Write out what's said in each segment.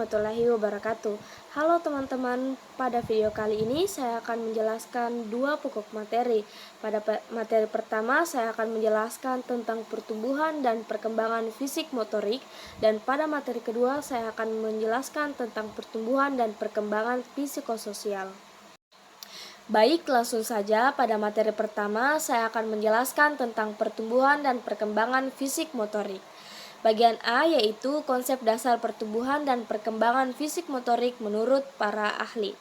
warahmatullahi wabarakatuh. Halo teman-teman, pada video kali ini saya akan menjelaskan dua pokok materi. Pada materi pertama saya akan menjelaskan tentang pertumbuhan dan perkembangan fisik motorik, dan pada materi kedua saya akan menjelaskan tentang pertumbuhan dan perkembangan psikososial. Baik, langsung saja pada materi pertama saya akan menjelaskan tentang pertumbuhan dan perkembangan fisik motorik. Bagian A yaitu konsep dasar pertumbuhan dan perkembangan fisik motorik menurut para ahli.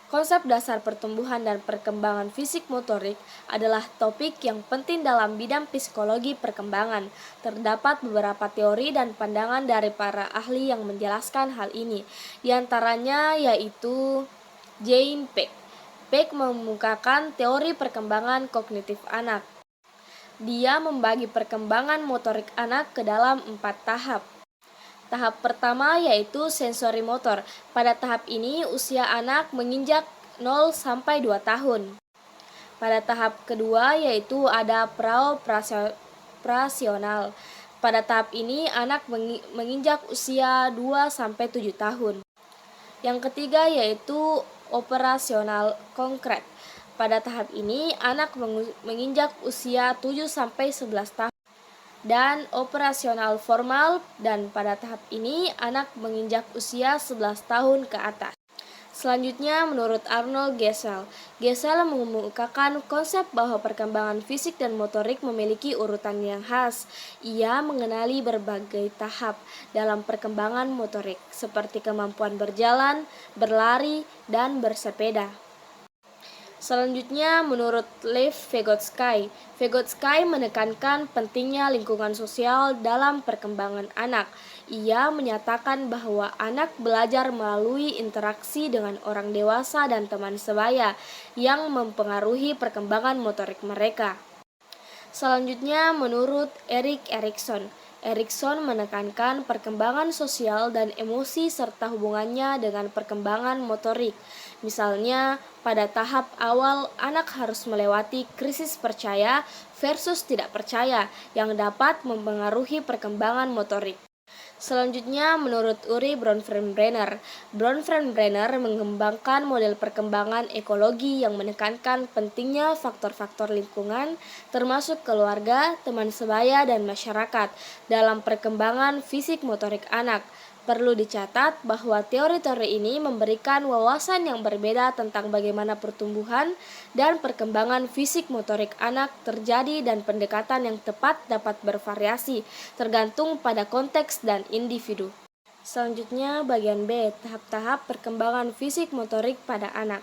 Konsep dasar pertumbuhan dan perkembangan fisik motorik adalah topik yang penting dalam bidang psikologi perkembangan. Terdapat beberapa teori dan pandangan dari para ahli yang menjelaskan hal ini. Di antaranya yaitu James Peck. Peck mengemukakan teori perkembangan kognitif anak. Dia membagi perkembangan motorik anak ke dalam 4 tahap. Tahap pertama yaitu sensori motor. Pada tahap ini usia anak menginjak 0 sampai 2 tahun. Pada tahap kedua yaitu ada praoperasional. Pada tahap ini anak menginjak usia 2 sampai 7 tahun. Yang ketiga yaitu operasional konkret. Pada tahap ini, anak menginjak usia 7 sampai 11 tahun. Dan operasional formal, dan pada tahap ini, anak menginjak usia 11 tahun ke atas. Selanjutnya, menurut Arnold Gesell, Gesell mengemukakan konsep bahwa perkembangan fisik dan motorik memiliki urutan yang khas. Ia mengenali berbagai tahap dalam perkembangan motorik, seperti kemampuan berjalan, berlari, dan bersepeda. Selanjutnya, menurut Lev Vygotsky, Vygotsky menekankan pentingnya lingkungan sosial dalam perkembangan anak. Ia menyatakan bahwa anak belajar melalui interaksi dengan orang dewasa dan teman sebaya yang mempengaruhi perkembangan motorik mereka. Selanjutnya, menurut Erik Erikson, Erikson menekankan perkembangan sosial dan emosi serta hubungannya dengan perkembangan motorik. Misalnya, pada tahap awal anak harus melewati krisis percaya versus tidak percaya yang dapat mempengaruhi perkembangan motorik. Selanjutnya, menurut Uri Bronfenbrenner, Bronfenbrenner mengembangkan model perkembangan ekologi yang menekankan pentingnya faktor-faktor lingkungan, termasuk keluarga, teman sebaya, dan masyarakat, dalam perkembangan fisik motorik anak. Perlu dicatat bahwa teori-teori ini memberikan wawasan yang berbeda tentang bagaimana pertumbuhan dan perkembangan fisik motorik anak terjadi, dan pendekatan yang tepat dapat bervariasi tergantung pada konteks dan individu. Selanjutnya, bagian B, tahap-tahap perkembangan fisik motorik pada anak.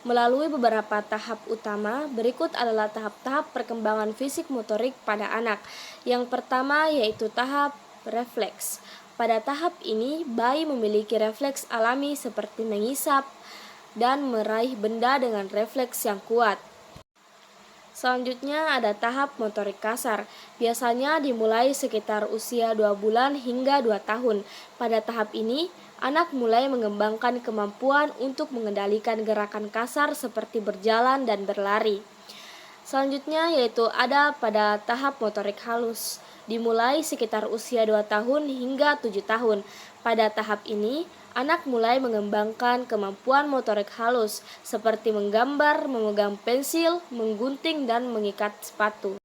Melalui beberapa tahap utama, berikut adalah tahap-tahap perkembangan fisik motorik pada anak. Yang pertama yaitu tahap refleks. Pada tahap ini, bayi memiliki refleks alami seperti mengisap dan meraih benda dengan refleks yang kuat. Selanjutnya ada tahap motorik kasar. Biasanya dimulai sekitar usia 2 bulan hingga 2 tahun. Pada tahap ini, anak mulai mengembangkan kemampuan untuk mengendalikan gerakan kasar seperti berjalan dan berlari. Selanjutnya yaitu ada pada tahap motorik halus, dimulai sekitar usia 2 tahun hingga 7 tahun. Pada tahap ini, anak mulai mengembangkan kemampuan motorik halus seperti menggambar, memegang pensil, menggunting, dan mengikat sepatu.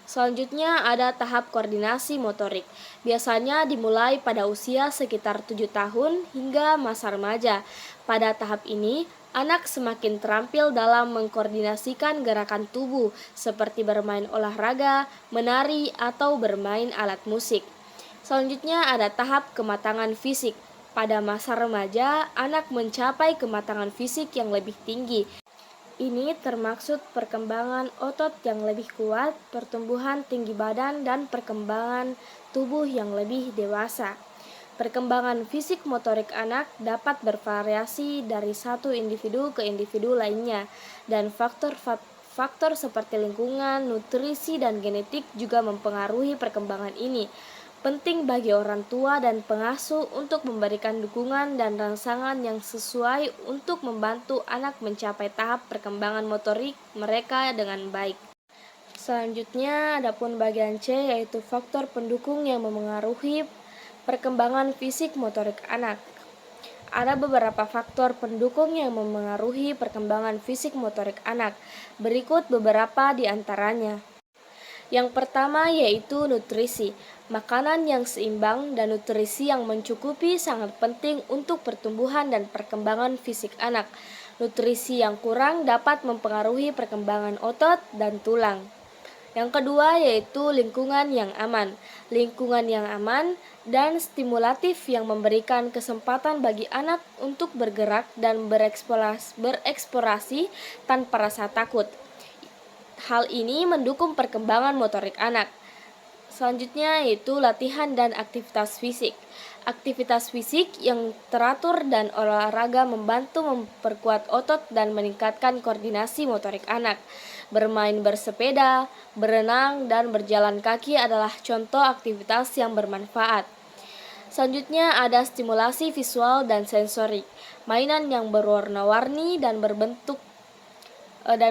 Selanjutnya ada tahap koordinasi motorik. Biasanya dimulai pada usia sekitar 7 tahun hingga masa remaja. Pada tahap ini, anak semakin terampil dalam mengkoordinasikan gerakan tubuh seperti bermain olahraga, menari, atau bermain alat musik. Selanjutnya ada tahap kematangan fisik. Pada masa remaja, anak mencapai kematangan fisik yang lebih tinggi. Ini termaksud perkembangan otot yang lebih kuat, pertumbuhan tinggi badan, dan perkembangan tubuh yang lebih dewasa. Perkembangan fisik motorik anak dapat bervariasi dari satu individu ke individu lainnya, dan faktor seperti lingkungan, nutrisi, dan genetik juga mempengaruhi perkembangan ini. Penting bagi orang tua dan pengasuh untuk memberikan dukungan dan rangsangan yang sesuai untuk membantu anak mencapai tahap perkembangan motorik mereka dengan baik. Selanjutnya, adapun bagian C yaitu faktor pendukung yang memengaruhi perkembangan fisik motorik anak. Ada beberapa faktor pendukung yang memengaruhi perkembangan fisik motorik anak. Berikut beberapa di antaranya. Yang pertama yaitu nutrisi. Makanan yang seimbang dan nutrisi yang mencukupi sangat penting untuk pertumbuhan dan perkembangan fisik anak. Nutrisi yang kurang dapat mempengaruhi perkembangan otot dan tulang. Yang kedua yaitu lingkungan yang aman. Lingkungan yang aman dan stimulatif yang memberikan kesempatan bagi anak untuk bergerak dan bereksplorasi tanpa rasa takut. Hal ini mendukung perkembangan motorik anak. Selanjutnya yaitu latihan dan aktivitas fisik. Aktivitas fisik yang teratur dan olahraga membantu memperkuat otot dan meningkatkan koordinasi motorik anak. Bermain bersepeda, berenang, dan berjalan kaki adalah contoh aktivitas yang bermanfaat. Selanjutnya ada stimulasi visual dan sensorik. Mainan yang berwarna-warni dan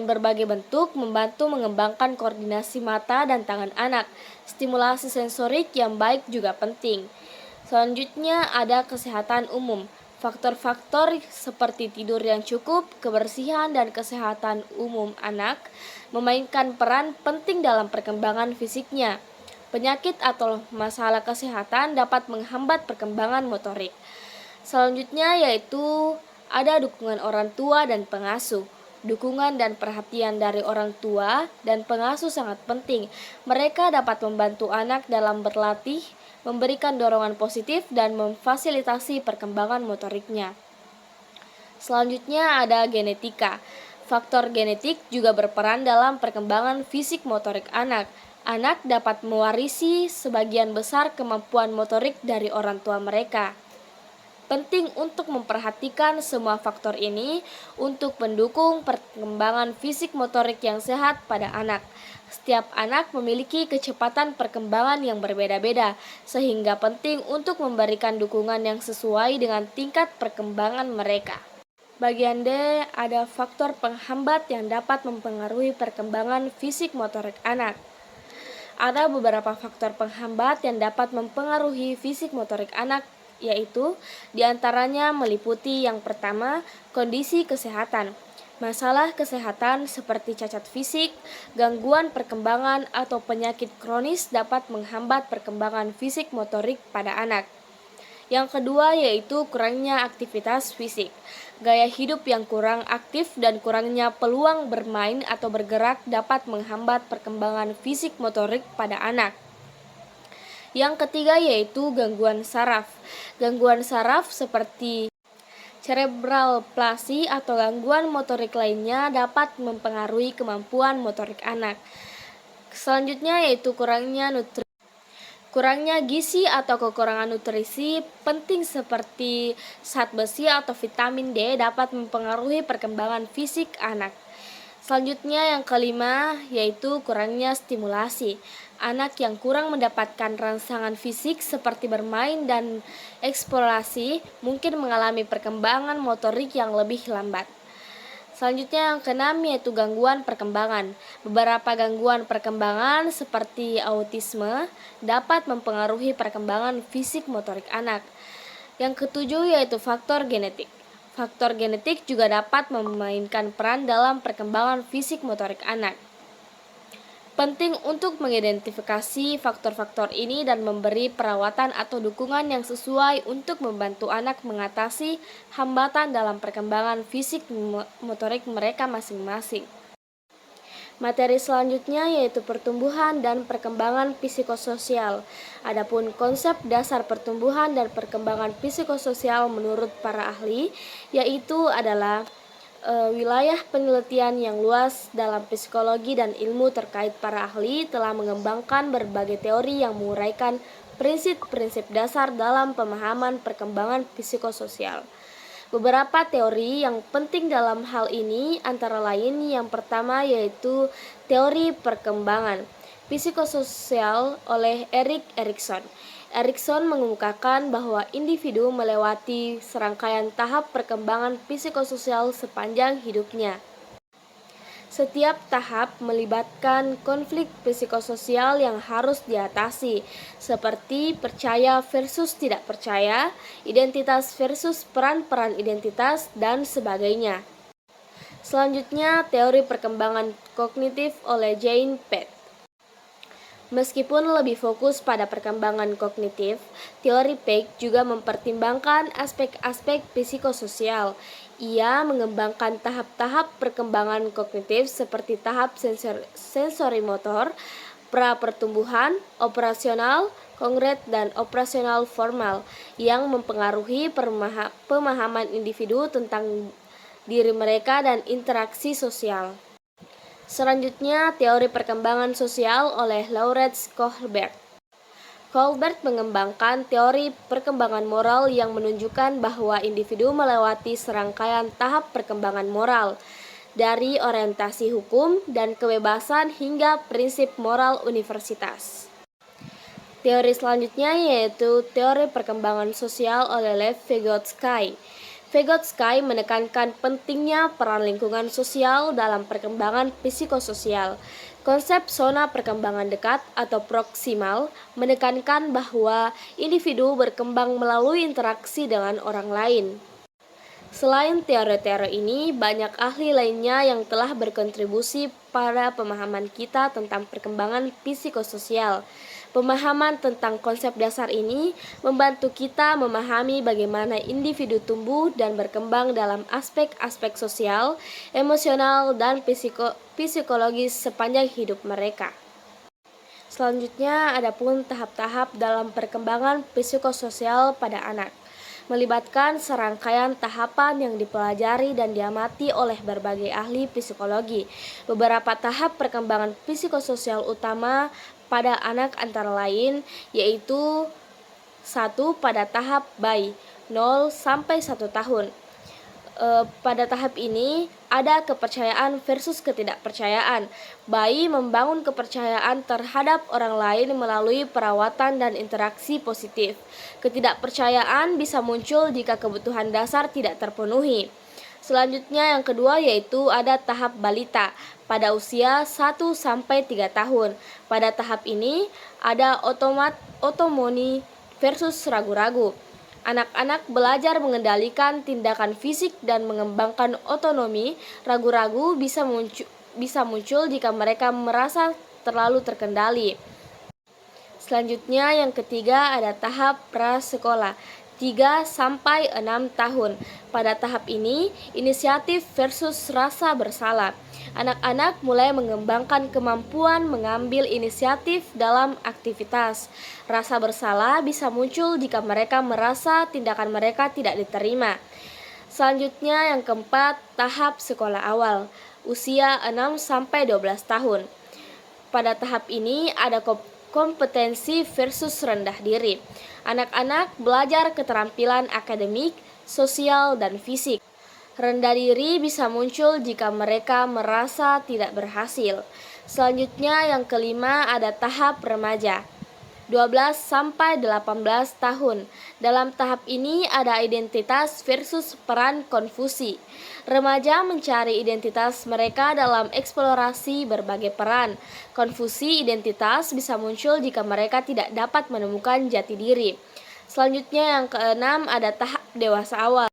berbagai bentuk membantu mengembangkan koordinasi mata dan tangan anak. Stimulasi sensorik yang baik juga penting. Selanjutnya ada kesehatan umum. Faktor-faktor seperti tidur yang cukup, kebersihan, dan kesehatan umum anak memainkan peran penting dalam perkembangan fisiknya. Penyakit atau masalah kesehatan dapat menghambat perkembangan motorik. Selanjutnya yaitu ada dukungan orang tua dan pengasuh. Dukungan dan perhatian dari orang tua dan pengasuh sangat penting. Mereka dapat membantu anak dalam berlatih, memberikan dorongan positif, dan memfasilitasi perkembangan motoriknya. Selanjutnya ada genetika. Faktor genetik juga berperan dalam perkembangan fisik motorik anak. Anak dapat mewarisi sebagian besar kemampuan motorik dari orang tua mereka. Penting untuk memperhatikan semua faktor ini untuk mendukung perkembangan fisik motorik yang sehat pada anak. Setiap anak memiliki kecepatan perkembangan yang berbeda-beda, sehingga penting untuk memberikan dukungan yang sesuai dengan tingkat perkembangan mereka. Bagian D, ada faktor penghambat yang dapat mempengaruhi perkembangan fisik motorik anak. Ada beberapa faktor penghambat yang dapat mempengaruhi fisik motorik anak, yaitu diantaranya meliputi yang pertama, kondisi kesehatan. Masalah kesehatan seperti cacat fisik, gangguan perkembangan, atau penyakit kronis dapat menghambat perkembangan fisik motorik pada anak. Yang kedua yaitu kurangnya aktivitas fisik. Gaya hidup yang kurang aktif dan kurangnya peluang bermain atau bergerak dapat menghambat perkembangan fisik motorik pada anak. Yang ketiga yaitu gangguan saraf. Gangguan saraf seperti cerebral palsy atau gangguan motorik lainnya dapat mempengaruhi kemampuan motorik anak. Selanjutnya yaitu kurangnya gizi atau kekurangan nutrisi penting seperti zat besi atau vitamin D dapat mempengaruhi perkembangan fisik anak. Selanjutnya yang kelima yaitu kurangnya stimulasi. Anak yang kurang mendapatkan rangsangan fisik seperti bermain dan eksplorasi mungkin mengalami perkembangan motorik yang lebih lambat. Selanjutnya yang keenam yaitu gangguan perkembangan. Beberapa gangguan perkembangan seperti autisme dapat mempengaruhi perkembangan fisik motorik anak. Yang ketujuh yaitu faktor genetik. Faktor genetik juga dapat memainkan peran dalam perkembangan fisik motorik anak. Penting untuk mengidentifikasi faktor-faktor ini dan memberi perawatan atau dukungan yang sesuai untuk membantu anak mengatasi hambatan dalam perkembangan fisik motorik mereka masing-masing. Materi selanjutnya yaitu pertumbuhan dan perkembangan psikososial. Adapun konsep dasar pertumbuhan dan perkembangan psikososial menurut para ahli yaitu adalah wilayah penelitian yang luas dalam psikologi dan ilmu terkait. Para ahli telah mengembangkan berbagai teori yang menguraikan prinsip-prinsip dasar dalam pemahaman perkembangan psikososial. Beberapa teori yang penting dalam hal ini antara lain yang pertama yaitu teori perkembangan psikososial oleh Erik Erikson. Erikson mengemukakan bahwa individu melewati serangkaian tahap perkembangan psikososial sepanjang hidupnya. Setiap tahap melibatkan konflik psikososial yang harus diatasi, seperti percaya versus tidak percaya, identitas versus peran-peran identitas, dan sebagainya. Selanjutnya, teori perkembangan kognitif oleh Jane Pett. Meskipun lebih fokus pada perkembangan kognitif, teori Peck juga mempertimbangkan aspek-aspek psikososial. Ia mengembangkan tahap-tahap perkembangan kognitif seperti tahap sensorimotor, pra-pertumbuhan, operasional, konkret, dan operasional formal yang mempengaruhi pemahaman individu tentang diri mereka dan interaksi sosial. Selanjutnya, teori perkembangan sosial oleh Lawrence Kohlberg. Kohlberg mengembangkan teori perkembangan moral yang menunjukkan bahwa individu melewati serangkaian tahap perkembangan moral, dari orientasi hukum dan kebebasan hingga prinsip moral universitas. Teori selanjutnya yaitu teori perkembangan sosial oleh Lev Vygotsky. Vygotsky menekankan pentingnya peran lingkungan sosial dalam perkembangan psikososial. Konsep zona perkembangan dekat atau proksimal menekankan bahwa individu berkembang melalui interaksi dengan orang lain. Selain teori-teori ini, banyak ahli lainnya yang telah berkontribusi pada pemahaman kita tentang perkembangan psikososial. Pemahaman tentang konsep dasar ini membantu kita memahami bagaimana individu tumbuh dan berkembang dalam aspek-aspek sosial, emosional, dan psikologis sepanjang hidup mereka. Selanjutnya, ada pun tahap-tahap dalam perkembangan psikososial pada anak, melibatkan serangkaian tahapan yang dipelajari dan diamati oleh berbagai ahli psikologi. Beberapa tahap perkembangan psikososial utama pada anak antara lain yaitu 1. Pada tahap bayi 0 sampai 1 tahun. Pada tahap ini ada kepercayaan versus ketidakpercayaan. Bayi membangun kepercayaan terhadap orang lain melalui perawatan dan interaksi positif. Ketidakpercayaan bisa muncul jika kebutuhan dasar tidak terpenuhi. Selanjutnya yang kedua yaitu ada tahap balita pada usia 1 sampai 3 tahun. Pada tahap ini ada otomoni versus ragu-ragu. Anak-anak belajar mengendalikan tindakan fisik dan mengembangkan otonomi. Ragu-ragu bisa muncul jika mereka merasa terlalu terkendali. Selanjutnya yang ketiga ada tahap prasekolah 3 sampai 6 tahun. Pada tahap ini, inisiatif versus rasa bersalah. Anak-anak mulai mengembangkan kemampuan mengambil inisiatif dalam aktivitas. Rasa bersalah bisa muncul jika mereka merasa tindakan mereka tidak diterima. Selanjutnya yang keempat, tahap sekolah awal, usia 6 sampai 12 tahun. Pada tahap ini ada kompetensi versus rendah diri. Anak-anak belajar keterampilan akademik, sosial, dan fisik. Rendah diri bisa muncul jika mereka merasa tidak berhasil. Selanjutnya yang kelima ada tahap remaja, 12 sampai 18 tahun. Dalam tahap ini ada identitas versus peran konfusi. Remaja mencari identitas mereka dalam eksplorasi berbagai peran. Konfusi identitas bisa muncul jika mereka tidak dapat menemukan jati diri. Selanjutnya yang keenam ada tahap dewasa awal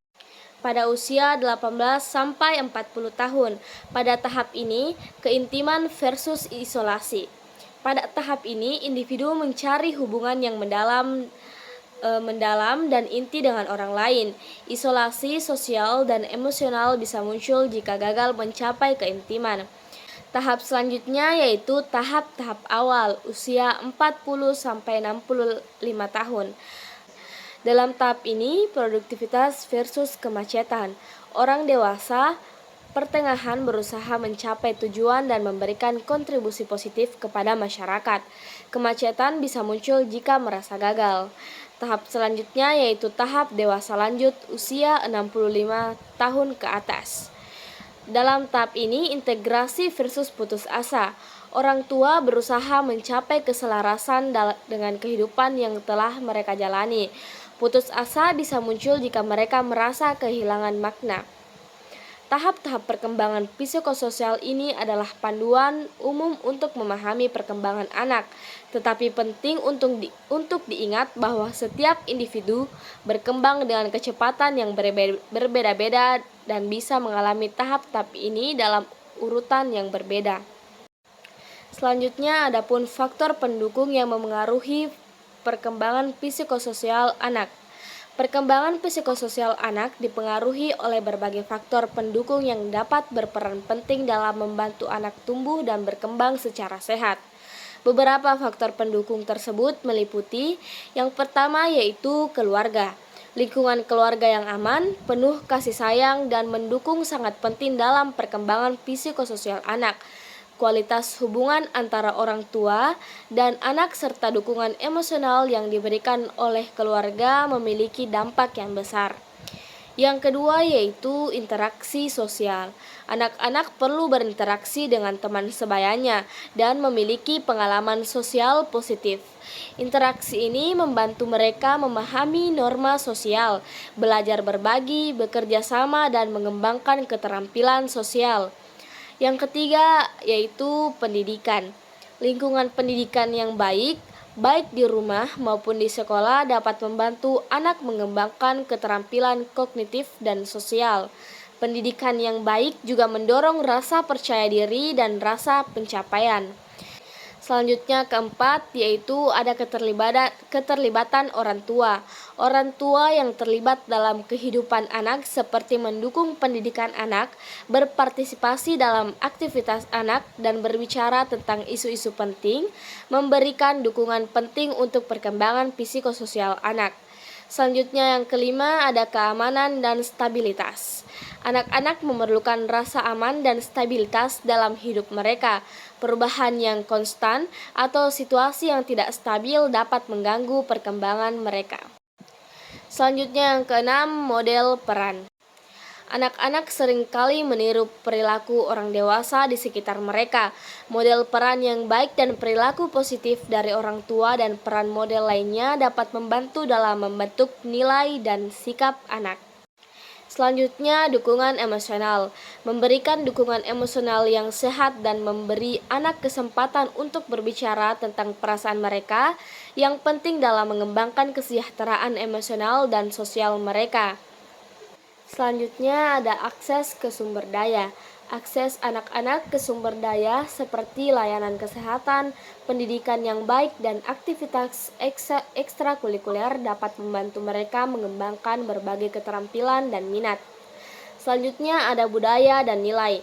pada usia 18 sampai 40 tahun. Pada tahap ini, keintiman versus isolasi. Pada tahap ini, individu mencari hubungan yang mendalam dan inti dengan orang lain. Isolasi sosial dan emosional bisa muncul jika gagal mencapai keintiman. Tahap selanjutnya yaitu tahap-tahap awal, usia 40 sampai 65 tahun. Dalam tahap ini, produktivitas versus kemacetan. Orang dewasa pertengahan berusaha mencapai tujuan dan memberikan kontribusi positif kepada masyarakat. Kemacetan bisa muncul jika merasa gagal. Tahap selanjutnya yaitu tahap dewasa lanjut usia 65 tahun ke atas. Dalam tahap ini integrasi versus putus asa. Orang tua berusaha mencapai keselarasan dengan kehidupan yang telah mereka jalani. Putus asa bisa muncul jika mereka merasa kehilangan makna. tahap-tahap perkembangan psikososial ini adalah panduan umum untuk memahami perkembangan anak, tetapi penting untuk diingat bahwa setiap individu berkembang dengan kecepatan yang berbeda-beda dan bisa mengalami tahap-tahap ini dalam urutan yang berbeda. Selanjutnya, adapun faktor pendukung yang memengaruhi perkembangan psikososial anak. Perkembangan psikososial anak dipengaruhi oleh berbagai faktor pendukung yang dapat berperan penting dalam membantu anak tumbuh dan berkembang secara sehat. Beberapa faktor pendukung tersebut meliputi yang pertama yaitu keluarga. Lingkungan keluarga yang aman, penuh kasih sayang, dan mendukung sangat penting dalam perkembangan psikososial anak. Kualitas hubungan antara orang tua dan anak serta dukungan emosional yang diberikan oleh keluarga memiliki dampak yang besar. Yang kedua yaitu interaksi sosial. Anak-anak perlu berinteraksi dengan teman sebayanya dan memiliki pengalaman sosial positif. Interaksi ini membantu mereka memahami norma sosial, belajar berbagi, bekerja sama, dan mengembangkan keterampilan sosial. Yang ketiga yaitu pendidikan. Lingkungan pendidikan yang baik di rumah maupun di sekolah dapat membantu anak mengembangkan keterampilan kognitif dan sosial. Pendidikan yang baik juga mendorong rasa percaya diri dan rasa pencapaian. Selanjutnya keempat yaitu ada keterlibatan orang tua. Orang tua yang terlibat dalam kehidupan anak seperti mendukung pendidikan anak, berpartisipasi dalam aktivitas anak, dan berbicara tentang isu-isu penting, memberikan dukungan penting untuk perkembangan psikososial anak. Selanjutnya yang kelima ada keamanan dan stabilitas. Anak-anak memerlukan rasa aman dan stabilitas dalam hidup mereka. Perubahan yang konstan atau situasi yang tidak stabil dapat mengganggu perkembangan mereka. Selanjutnya yang keenam, model peran. Anak-anak seringkali meniru perilaku orang dewasa di sekitar mereka. Model peran yang baik dan perilaku positif dari orang tua dan peran model lainnya dapat membantu dalam membentuk nilai dan sikap anak. Selanjutnya, dukungan emosional. Memberikan dukungan emosional yang sehat dan memberi anak kesempatan untuk berbicara tentang perasaan mereka yang penting dalam mengembangkan kesejahteraan emosional dan sosial mereka. Selanjutnya ada akses ke sumber daya. Akses anak-anak ke sumber daya seperti layanan kesehatan, pendidikan yang baik, dan aktivitas ekstrakurikuler dapat membantu mereka mengembangkan berbagai keterampilan dan minat. Selanjutnya ada budaya dan nilai.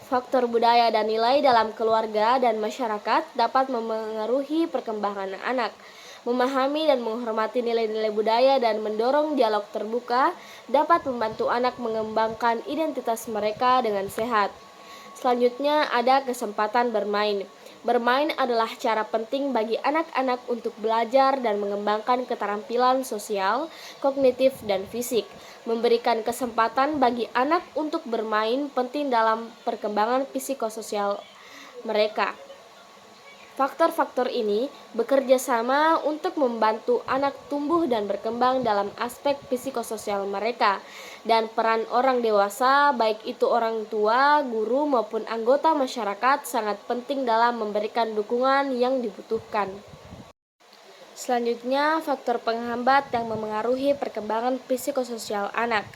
Faktor budaya dan nilai dalam keluarga dan masyarakat dapat memengaruhi perkembangan anak. Memahami dan menghormati nilai-nilai budaya dan mendorong dialog terbuka dapat membantu anak mengembangkan identitas mereka dengan sehat. Selanjutnya ada kesempatan bermain. Bermain adalah cara penting bagi anak-anak untuk belajar dan mengembangkan keterampilan sosial, kognitif, dan fisik. Memberikan kesempatan bagi anak untuk bermain penting dalam perkembangan psikososial mereka. Faktor-faktor ini bekerja sama untuk membantu anak tumbuh dan berkembang dalam aspek psikososial mereka, dan peran orang dewasa, baik itu orang tua, guru, maupun anggota masyarakat sangat penting dalam memberikan dukungan yang dibutuhkan. Selanjutnya, faktor penghambat yang memengaruhi perkembangan psikososial anak.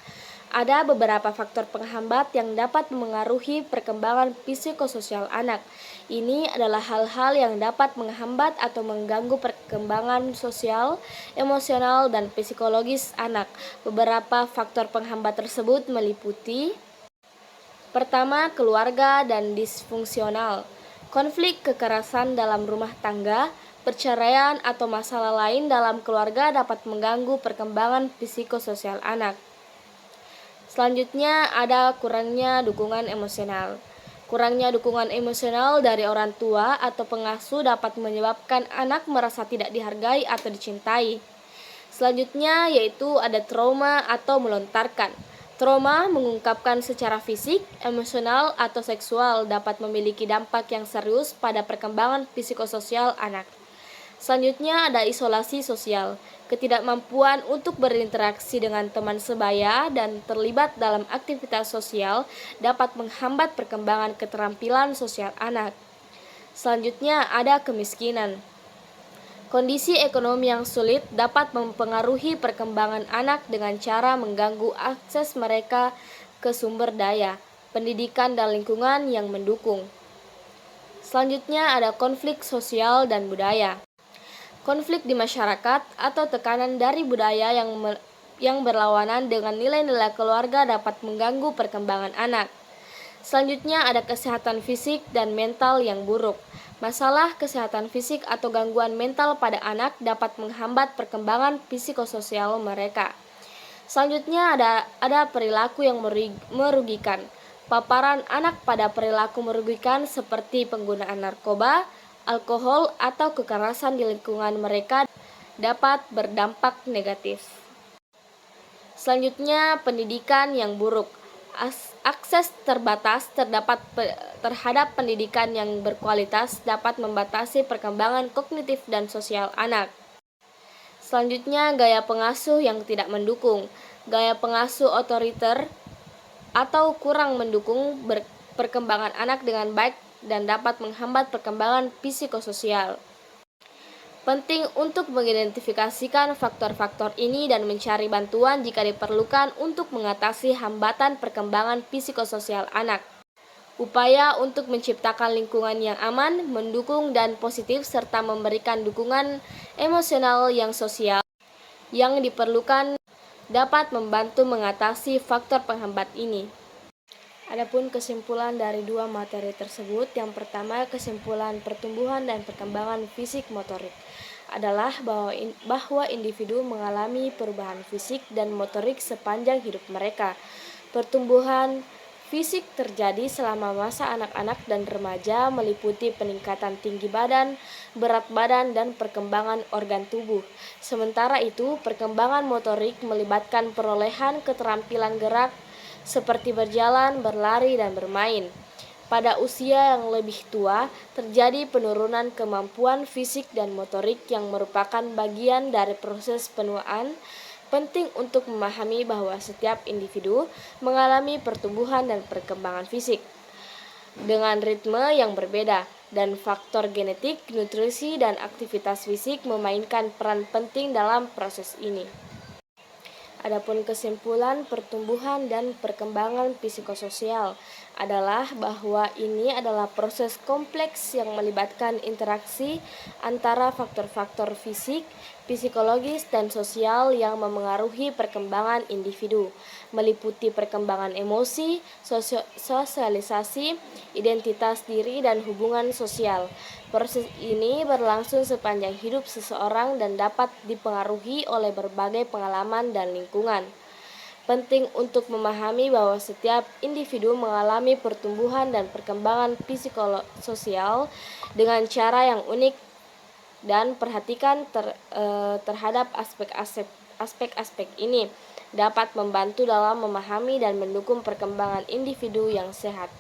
Ada beberapa faktor penghambat yang dapat memengaruhi perkembangan psikososial anak. Ini adalah hal-hal yang dapat menghambat atau mengganggu perkembangan sosial, emosional, dan psikologis anak. Beberapa faktor penghambat tersebut meliputi: pertama, keluarga dan disfungsional. Konflik kekerasan dalam rumah tangga, perceraian, atau masalah lain dalam keluarga dapat mengganggu perkembangan psikososial anak. Selanjutnya ada kurangnya dukungan emosional. Kurangnya dukungan emosional dari orang tua atau pengasuh dapat menyebabkan anak merasa tidak dihargai atau dicintai. Selanjutnya yaitu ada trauma atau melontarkan. Trauma mengungkapkan secara fisik, emosional, atau seksual dapat memiliki dampak yang serius pada perkembangan psikososial anak. Selanjutnya ada isolasi sosial. Ketidakmampuan untuk berinteraksi dengan teman sebaya dan terlibat dalam aktivitas sosial dapat menghambat perkembangan keterampilan sosial anak. Selanjutnya ada kemiskinan. Kondisi ekonomi yang sulit dapat mempengaruhi perkembangan anak dengan cara mengganggu akses mereka ke sumber daya, pendidikan dan lingkungan yang mendukung. Selanjutnya ada konflik sosial dan budaya. Konflik di masyarakat atau tekanan dari budaya yang berlawanan dengan nilai-nilai keluarga dapat mengganggu perkembangan anak. Selanjutnya ada kesehatan fisik dan mental yang buruk. Masalah kesehatan fisik atau gangguan mental pada anak dapat menghambat perkembangan psikososial mereka. Selanjutnya ada perilaku yang merugikan. Paparan anak pada perilaku merugikan seperti penggunaan narkoba, alkohol, atau kekerasan di lingkungan mereka dapat berdampak negatif. Selanjutnya, pendidikan yang buruk. Akses terbatas terhadap pendidikan yang berkualitas dapat membatasi perkembangan kognitif dan sosial anak. Selanjutnya, gaya pengasuh yang tidak mendukung. Gaya pengasuh otoriter atau kurang mendukung perkembangan anak dengan baik dan dapat menghambat perkembangan psikososial. Penting untuk mengidentifikasikan faktor-faktor ini dan mencari bantuan jika diperlukan untuk mengatasi hambatan perkembangan psikososial anak. Upaya untuk menciptakan lingkungan yang aman, mendukung dan positif serta memberikan dukungan emosional yang sosial yang diperlukan dapat membantu mengatasi faktor penghambat ini. Adapun kesimpulan dari dua materi tersebut, yang pertama kesimpulan pertumbuhan dan perkembangan fisik motorik adalah bahwa individu mengalami perubahan fisik dan motorik sepanjang hidup mereka. Pertumbuhan fisik terjadi selama masa anak-anak dan remaja meliputi peningkatan tinggi badan, berat badan, dan perkembangan organ tubuh. Sementara itu, perkembangan motorik melibatkan perolehan keterampilan gerak seperti berjalan, berlari, dan bermain. Pada usia yang lebih tua, terjadi penurunan kemampuan fisik dan motorik yang merupakan bagian dari proses penuaan. Penting untuk memahami bahwa setiap individu mengalami pertumbuhan dan perkembangan fisik dengan ritme yang berbeda, dan faktor genetik, nutrisi, dan aktivitas fisik memainkan peran penting dalam proses ini. Adapun kesimpulan pertumbuhan dan perkembangan psikososial adalah bahwa ini adalah proses kompleks yang melibatkan interaksi antara faktor-faktor fisik, psikologis, dan sosial yang memengaruhi perkembangan individu, meliputi perkembangan emosi, sosialisasi, identitas diri, dan hubungan sosial. Proses ini berlangsung sepanjang hidup seseorang dan dapat dipengaruhi oleh berbagai pengalaman dan lingkungan. Penting untuk memahami bahwa setiap individu mengalami pertumbuhan dan perkembangan psikososial dengan cara yang unik, dan perhatikan terhadap aspek-aspek ini dapat membantu dalam memahami dan mendukung perkembangan individu yang sehat.